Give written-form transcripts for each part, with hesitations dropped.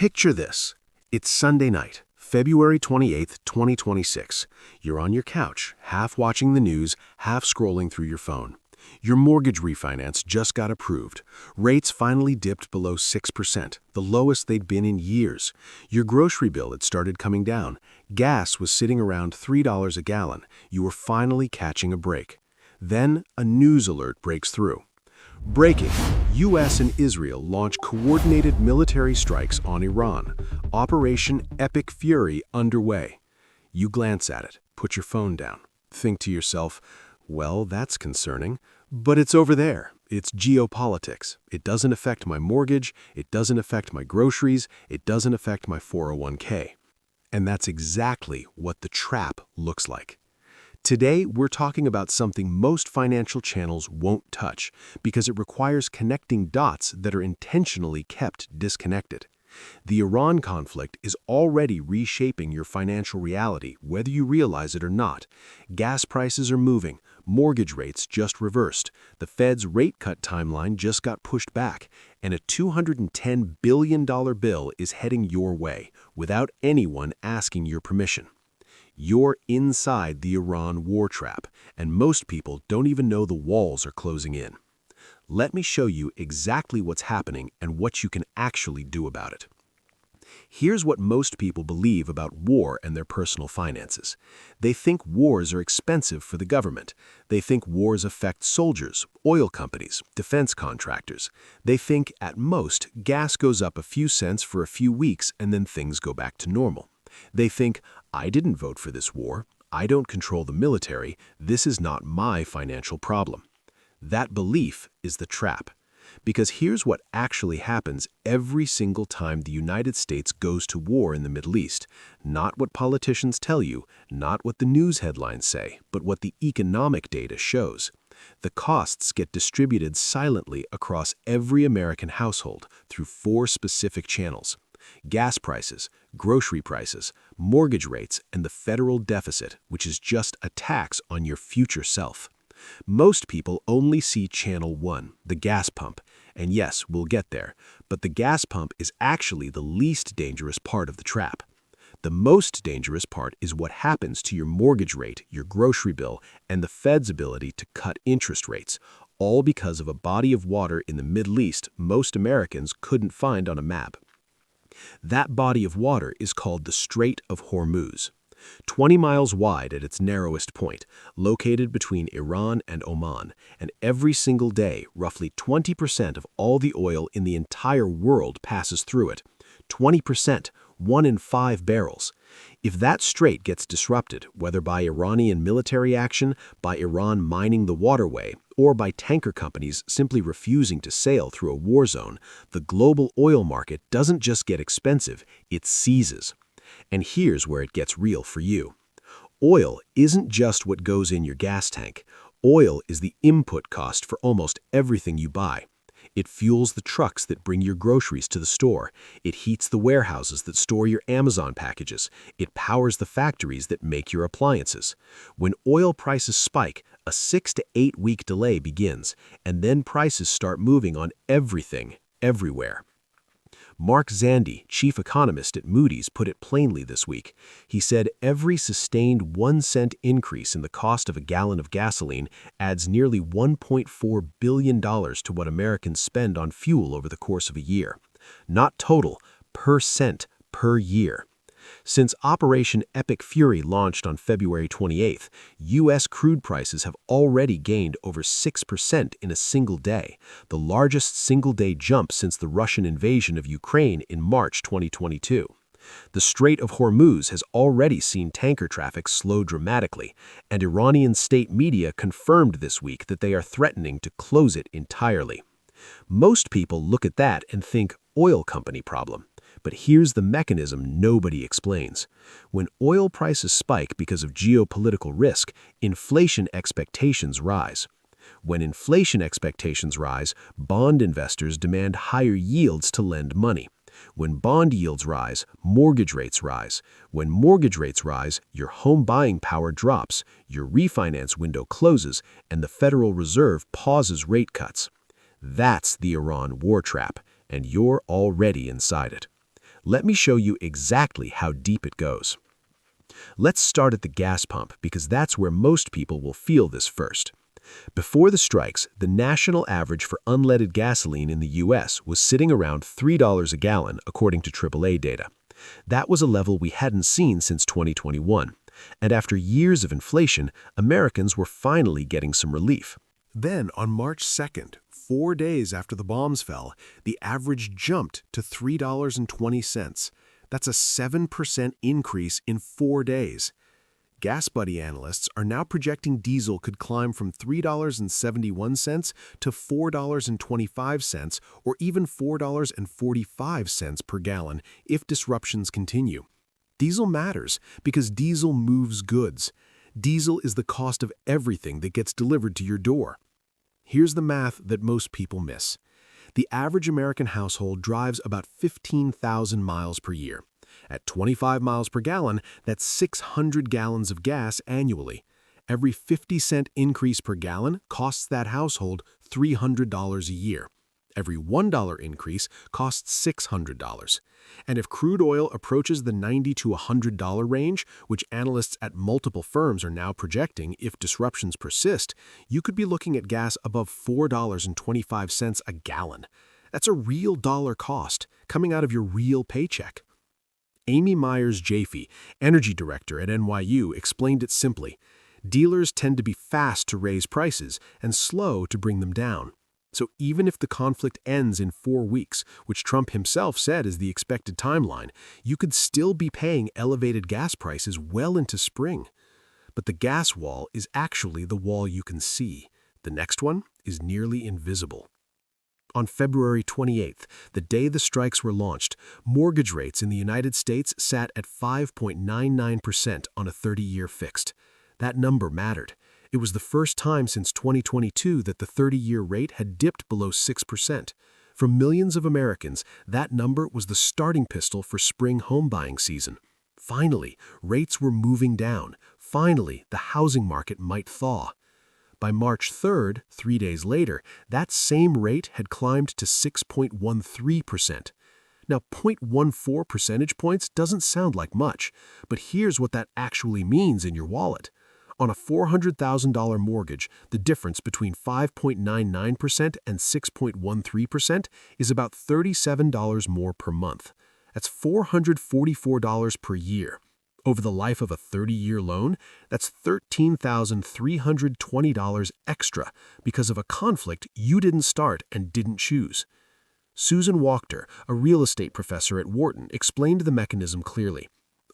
Picture this. It's Sunday night, February 28th, 2026. You're on your couch, half watching the news, half scrolling through your phone. Your mortgage refinance just got approved. Rates finally dipped below 6%, the lowest they'd been in years. Your grocery bill had started coming down. Gas was sitting around $3 a gallon. You were finally catching a break. Then a news alert breaks through. Breaking: U.S. and Israel launch coordinated military strikes on Iran. Operation Epic Fury underway. You glance at it, put your phone down, think to yourself, well, that's concerning. But it's over there. It's geopolitics. It doesn't affect my mortgage. It doesn't affect my groceries. It doesn't affect my 401k. And that's exactly what the trap looks like. Today, we're talking about something most financial channels won't touch because it requires connecting dots that are intentionally kept disconnected. The Iran conflict is already reshaping your financial reality, whether you realize it or not. Gas prices are moving. Mortgage rates just reversed. The Fed's rate cut timeline just got pushed back. And a $210 billion bill is heading your way without anyone asking your permission. You're inside the Iran war trap, and most people don't even know the walls are closing in. Let me show you exactly what's happening and what you can actually do about it. Here's what most people believe about war and their personal finances. They think wars are expensive for the government. They think wars affect soldiers, oil companies, defense contractors. They think, at most, gas goes up a few cents for a few weeks and then things go back to normal. They think, I didn't vote for this war. I don't control the military. This is not my financial problem. That belief is the trap. Because here's what actually happens every single time the United States goes to war in the Middle East. Not what politicians tell you, not what the news headlines say, but what the economic data shows. The costs get distributed silently across every American household through 4 specific channels: gas prices, grocery prices, mortgage rates, and the federal deficit, which is just a tax on your future self. Most people only see Channel 1, the gas pump. And yes, we'll get there, but the gas pump is actually the least dangerous part of the trap. The most dangerous part is what happens to your mortgage rate, your grocery bill, and the Fed's ability to cut interest rates, all because of a body of water in the Middle East most Americans couldn't find on a map. That body of water is called the Strait of Hormuz. 20 miles wide at its narrowest point, located between Iran and Oman, and every single day, roughly 20% of all the oil in the entire world passes through it. 20%, 1 in 5 barrels. If that strait gets disrupted, whether by Iranian military action, by Iran mining the waterway, or by tanker companies simply refusing to sail through a war zone, the global oil market doesn't just get expensive, it seizes. And here's where it gets real for you. Oil isn't just what goes in your gas tank. Oil is the input cost for almost everything you buy. It fuels the trucks that bring your groceries to the store. It heats the warehouses that store your Amazon packages. It powers the factories that make your appliances. When oil prices spike, a 6 to 8 week delay begins, and then prices start moving on everything, everywhere. Mark Zandi, chief economist at Moody's, put it plainly this week. He said every sustained 1-cent increase in the cost of a gallon of gasoline adds nearly $1.4 billion to what Americans spend on fuel over the course of a year. Not total, per cent, per year. Since Operation Epic Fury launched on February 28th, U.S. crude prices have already gained over 6% in a single day, the largest single-day jump since the Russian invasion of Ukraine in March 2022. The Strait of Hormuz has already seen tanker traffic slow dramatically, and Iranian state media confirmed this week that they are threatening to close it entirely. Most people look at that and think oil company problem. But here's the mechanism nobody explains. When oil prices spike because of geopolitical risk, inflation expectations rise. When inflation expectations rise, bond investors demand higher yields to lend money. When bond yields rise, mortgage rates rise. When mortgage rates rise, your home buying power drops, your refinance window closes, and the Federal Reserve pauses rate cuts. That's the Iran war trap, and you're already inside it. Let me show you exactly how deep it goes. Let's start at the gas pump because that's where most people will feel this first. Before the strikes, the national average for unleaded gasoline in the U.S. was sitting around $3 a gallon, according to AAA data. That was a level we hadn't seen since 2021. And after years of inflation, Americans were finally getting some relief. Then, on March 2nd, 4 days after the bombs fell, the average jumped to $3.20. That's a 7% increase in 4 days. GasBuddy analysts are now projecting diesel could climb from $3.71 to $4.25 or even $4.45 per gallon if disruptions continue. Diesel matters because diesel moves goods. Diesel is the cost of everything that gets delivered to your door. Here's the math that most people miss. The average American household drives about 15,000 miles per year. At 25 miles per gallon, that's 600 gallons of gas annually. Every 50-cent increase per gallon costs that household $300 a year. Every $1 increase costs $600. And if crude oil approaches the $90 to $100 range, which analysts at multiple firms are now projecting if disruptions persist, you could be looking at gas above $4.25 a gallon. That's a real dollar cost coming out of your real paycheck. Amy Myers-Jaffe, energy director at NYU, explained it simply. Dealers tend to be fast to raise prices and slow to bring them down. So even if the conflict ends in 4 weeks, which Trump himself said is the expected timeline, you could still be paying elevated gas prices well into spring. But the gas wall is actually the wall you can see. The next one is nearly invisible. On February 28th, the day the strikes were launched, mortgage rates in the United States sat at 5.99% on a 30-year fixed. That number mattered. It was the first time since 2022 that the 30-year rate had dipped below 6%. For millions of Americans, that number was the starting pistol for spring home buying season. Finally, rates were moving down. Finally, the housing market might thaw. By March 3rd, 3 days later, that same rate had climbed to 6.13%. Now, 0.14 percentage points doesn't sound like much, but here's what that actually means in your wallet. On a $400,000 mortgage, the difference between 5.99% and 6.13% is about $37 more per month. That's $444 per year. Over the life of a 30-year loan, that's $13,320 extra because of a conflict you didn't start and didn't choose. Susan Wachter, a real estate professor at Wharton, explained the mechanism clearly.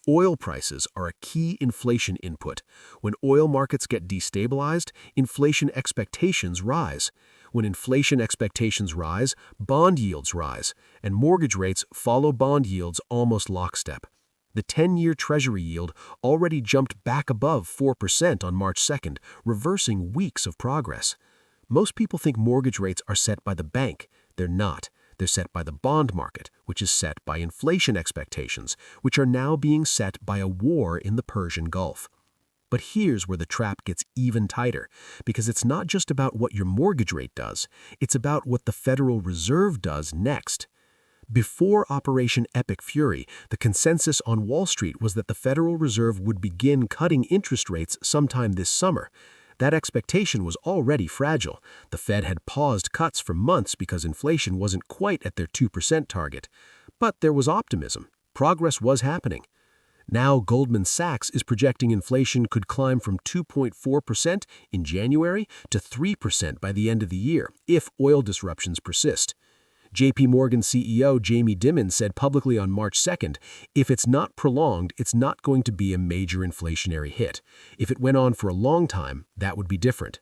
Oil prices are a key inflation input. When oil markets get destabilized, inflation expectations rise. When inflation expectations rise, bond yields rise, and mortgage rates follow bond yields almost lockstep. The 10-year Treasury yield already jumped back above 4% on March 2nd, reversing weeks of progress. Most people think mortgage rates are set by the bank. They're not. They're set by the bond market, which is set by inflation expectations, which are now being set by a war in the Persian Gulf. But here's where the trap gets even tighter, because it's not just about what your mortgage rate does, it's about what the Federal Reserve does next. Before Operation Epic Fury, the consensus on Wall Street was that the Federal Reserve would begin cutting interest rates sometime this summer. That expectation was already fragile. The Fed had paused cuts for months because inflation wasn't quite at their 2% target. But there was optimism. Progress was happening. Now Goldman Sachs is projecting inflation could climb from 2.4% in January to 3% by the end of the year if oil disruptions persist. JP Morgan CEO Jamie Dimon said publicly on March 2nd, if it's not prolonged, it's not going to be a major inflationary hit. If it went on for a long time, that would be different.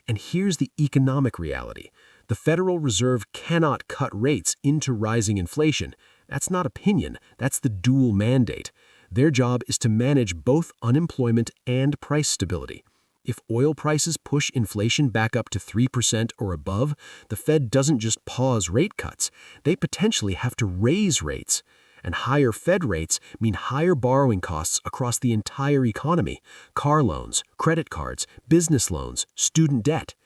And here's the economic reality. The Federal Reserve cannot cut rates into rising inflation. That's not opinion, that's the dual mandate. Their job is to manage both unemployment and price stability. If oil prices push inflation back up to 3% or above, the Fed doesn't just pause rate cuts, they potentially have to raise rates. And higher Fed rates mean higher borrowing costs across the entire economy: car loans, credit cards, business loans, student debt.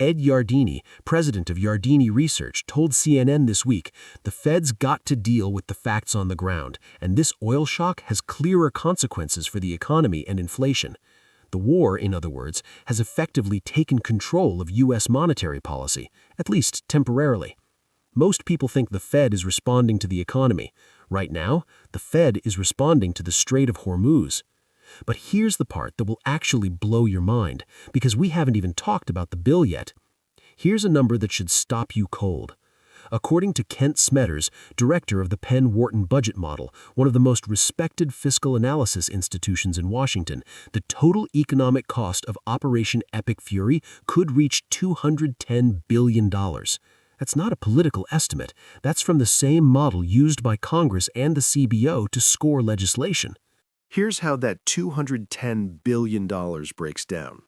Ed Yardeni, president of Yardeni Research, told CNN this week the Fed's got to deal with the facts on the ground, and this oil shock has clearer consequences for the economy and inflation. The war, in other words, has effectively taken control of U.S. monetary policy, at least temporarily. Most people think the Fed is responding to the economy. Right now, the Fed is responding to the Strait of Hormuz. But here's the part that will actually blow your mind, because we haven't even talked about the bill yet. Here's a number that should stop you cold. According to Kent Smetters, director of the Penn-Wharton Budget Model, one of the most respected fiscal analysis institutions in Washington, the total economic cost of Operation Epic Fury could reach $210 billion. That's not a political estimate. That's from the same model used by Congress and the CBO to score legislation. Here's how that $210 billion breaks down.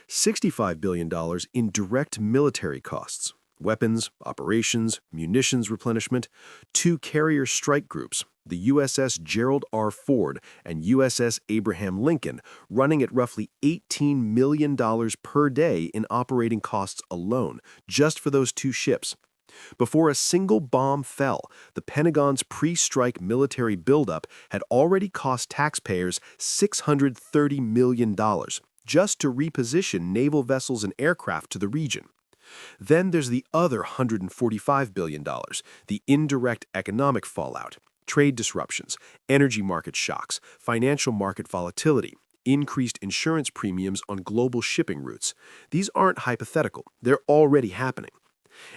$65 billion in direct military costs, weapons, operations, munitions replenishment, 2 carrier strike groups, the USS Gerald R. Ford and USS Abraham Lincoln, running at roughly $18 million per day in operating costs alone, just for those 2 ships. Before a single bomb fell, the Pentagon's pre-strike military buildup had already cost taxpayers $630 million just to reposition naval vessels and aircraft to the region. Then there's the other $145 billion, the indirect economic fallout, trade disruptions, energy market shocks, financial market volatility, increased insurance premiums on global shipping routes. These aren't hypothetical, they're already happening.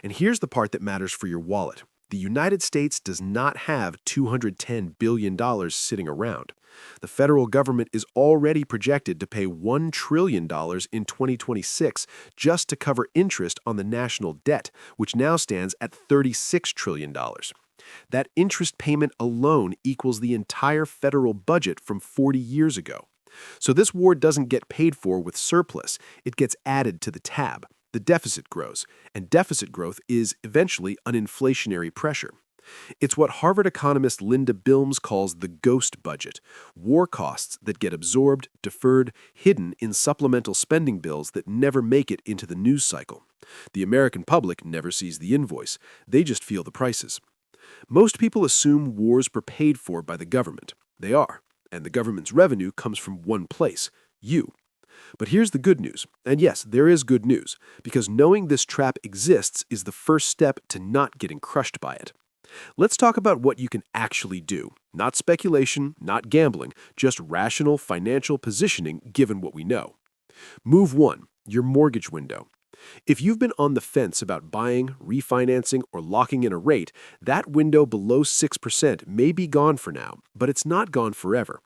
And here's the part that matters for your wallet. The United States does not have $210 billion sitting around. The federal government is already projected to pay $1 trillion in 2026 just to cover interest on the national debt, which now stands at $36 trillion. That interest payment alone equals the entire federal budget from 40 years ago. So this war doesn't get paid for with surplus, it gets added to the tab. The deficit grows, and deficit growth is eventually an inflationary pressure. It's what Harvard economist Linda Bilmes calls the ghost budget, war costs that get absorbed, deferred, hidden in supplemental spending bills that never make it into the news cycle. The American public never sees the invoice, they just feel the prices. Most people assume wars are paid for by the government. They are, and the government's revenue comes from one place, you. But here's the good news, and yes, there is good news, because knowing this trap exists is the first step to not getting crushed by it. Let's talk about what you can actually do. Not speculation, not gambling, just rational financial positioning given what we know. Move 1, your mortgage window. If you've been on the fence about buying, refinancing, or locking in a rate, that window below 6% may be gone for now, but it's not gone forever.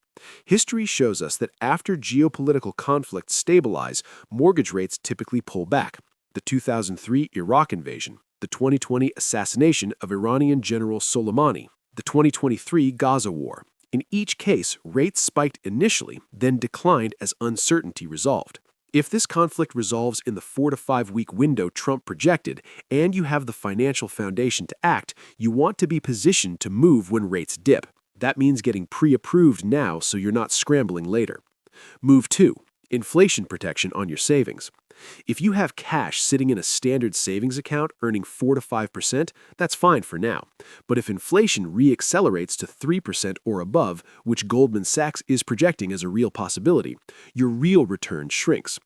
History shows us that after geopolitical conflicts stabilize, mortgage rates typically pull back. The 2003 Iraq invasion, the 2020 assassination of Iranian General Soleimani, the 2023 Gaza war. In each case, rates spiked initially, then declined as uncertainty resolved. If this conflict resolves in the 4 to 5 week window Trump projected, and you have the financial foundation to act, you want to be positioned to move when rates dip. That means getting pre-approved now so you're not scrambling later. Move 2, inflation protection on your savings. If you have cash sitting in a standard savings account earning 4 to 5%, that's fine for now. But if inflation re-accelerates to 3% or above, which Goldman Sachs is projecting as a real possibility, your real return shrinks.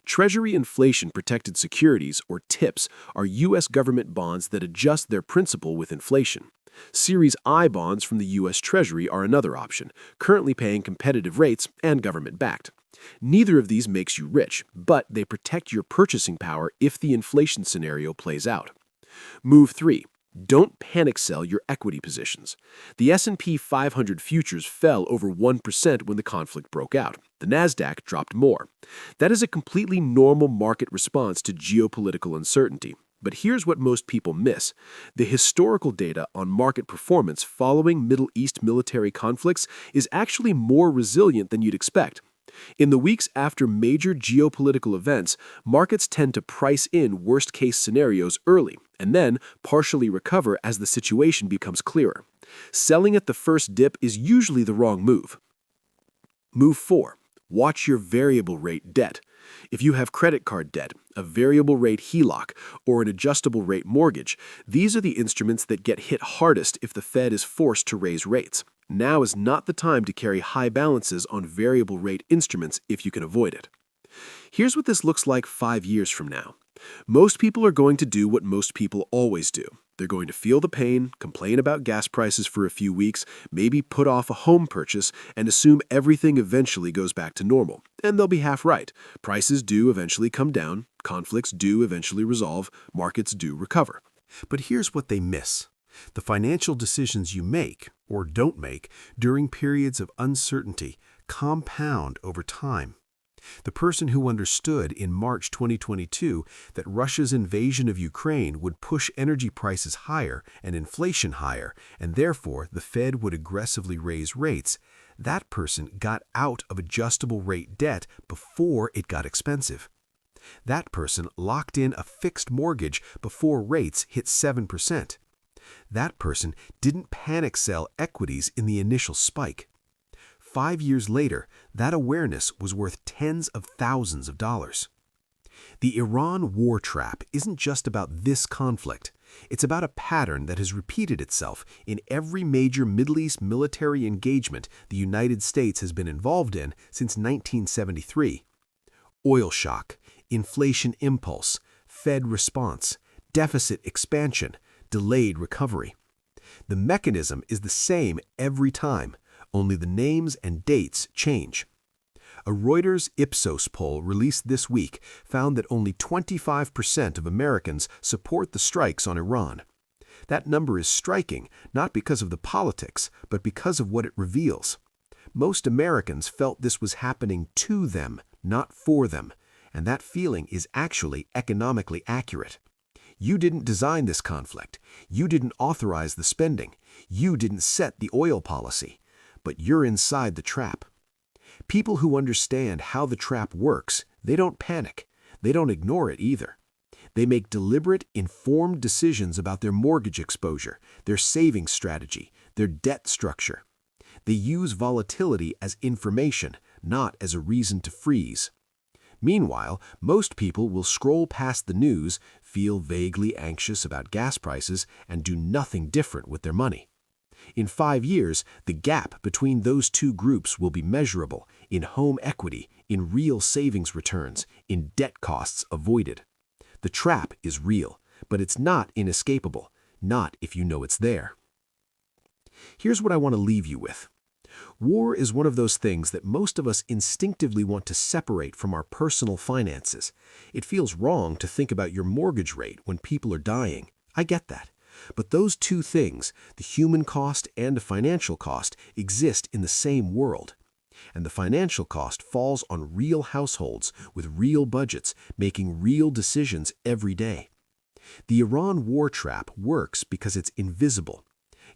Treasury inflation-protected securities, or TIPS, are U.S. government bonds that adjust their principal with inflation. Series I bonds from the U.S. Treasury are another option, currently paying competitive rates and government-backed. Neither of these makes you rich, but they protect your purchasing power if the inflation scenario plays out. Move 3. Don't panic sell your equity positions. The S&P 500 futures fell over 1% when the conflict broke out. The Nasdaq dropped more. That is a completely normal market response to geopolitical uncertainty. But here's what most people miss. The historical data on market performance following Middle East military conflicts is actually more resilient than you'd expect. In the weeks after major geopolitical events, markets tend to price in worst-case scenarios early and then partially recover as the situation becomes clearer. Selling at the first dip is usually the wrong move. Move 4. Watch your variable rate debt. If you have credit card debt, a variable rate HELOC, or an adjustable rate mortgage, these are the instruments that get hit hardest if the Fed is forced to raise rates. Now is not the time to carry high balances on variable rate instruments if you can avoid it. Here's what this looks like 5 years from now. Most people are going to do what most people always do. They're going to feel the pain, complain about gas prices for a few weeks, maybe put off a home purchase, and assume everything eventually goes back to normal. And they'll be half right. Prices do eventually come down, conflicts do eventually resolve, markets do recover. But here's what they miss. The financial decisions you make, or don't make, during periods of uncertainty compound over time. The person who understood in March 2022 that Russia's invasion of Ukraine would push energy prices higher and inflation higher, and therefore the Fed would aggressively raise rates, that person got out of adjustable rate debt before it got expensive. That person locked in a fixed mortgage before rates hit 7%. That person didn't panic sell equities in the initial spike. 5 years later, that awareness was worth tens of thousands of dollars. The Iran war trap isn't just about this conflict. It's about a pattern that has repeated itself in every major Middle East military engagement the United States has been involved in since 1973. Oil shock, inflation impulse, Fed response, deficit expansion, delayed recovery. The mechanism is the same every time. Only the names and dates change. A Reuters Ipsos poll released this week found that only 25% of Americans support the strikes on Iran. That number is striking, not because of the politics, but because of what it reveals. Most Americans felt this was happening to them, not for them, and that feeling is actually economically accurate. You didn't design this conflict. You didn't authorize the spending. You didn't set the oil policy. But you're inside the trap. People who understand how the trap works, they don't panic. They don't ignore it either. They make deliberate, informed decisions about their mortgage exposure, their savings strategy, their debt structure. They use volatility as information, not as a reason to freeze. Meanwhile, most people will scroll past the news, feel vaguely anxious about gas prices, and do nothing different with their money. In 5 years, the gap between those two groups will be measurable in home equity, in real savings returns, in debt costs avoided. The trap is real, but it's not inescapable, not if you know it's there. Here's what I want to leave you with. War is one of those things that most of us instinctively want to separate from our personal finances. It feels wrong to think about your mortgage rate when people are dying. I get that. But those two things, the human cost and the financial cost, exist in the same world. And the financial cost falls on real households with real budgets making real decisions every day. The Iran war trap works because it's invisible.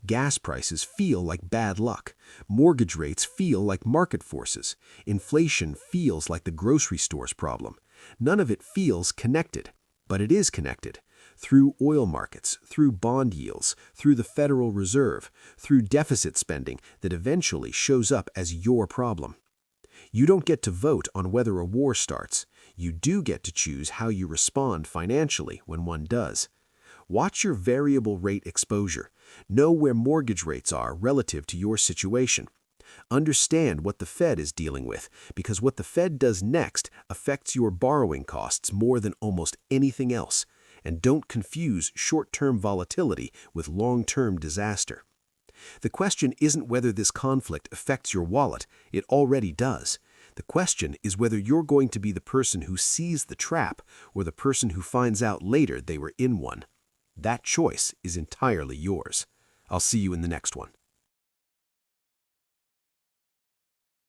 Gas prices feel like bad luck. Mortgage rates feel like market forces. Inflation feels like the grocery store's problem. None of it feels connected, but it is connected. Through oil markets, through bond yields, through the Federal Reserve, through deficit spending that eventually shows up as your problem. You don't get to vote on whether a war starts. You do get to choose how you respond financially when one does. Watch your variable rate exposure. Know where mortgage rates are relative to your situation. Understand what the Fed is dealing with, because what the Fed does next affects your borrowing costs more than almost anything else. And don't confuse short-term volatility with long-term disaster. The question isn't whether this conflict affects your wallet. It already does. The question is whether you're going to be the person who sees the trap or the person who finds out later they were in one. That choice is entirely yours. I'll see you in the next one.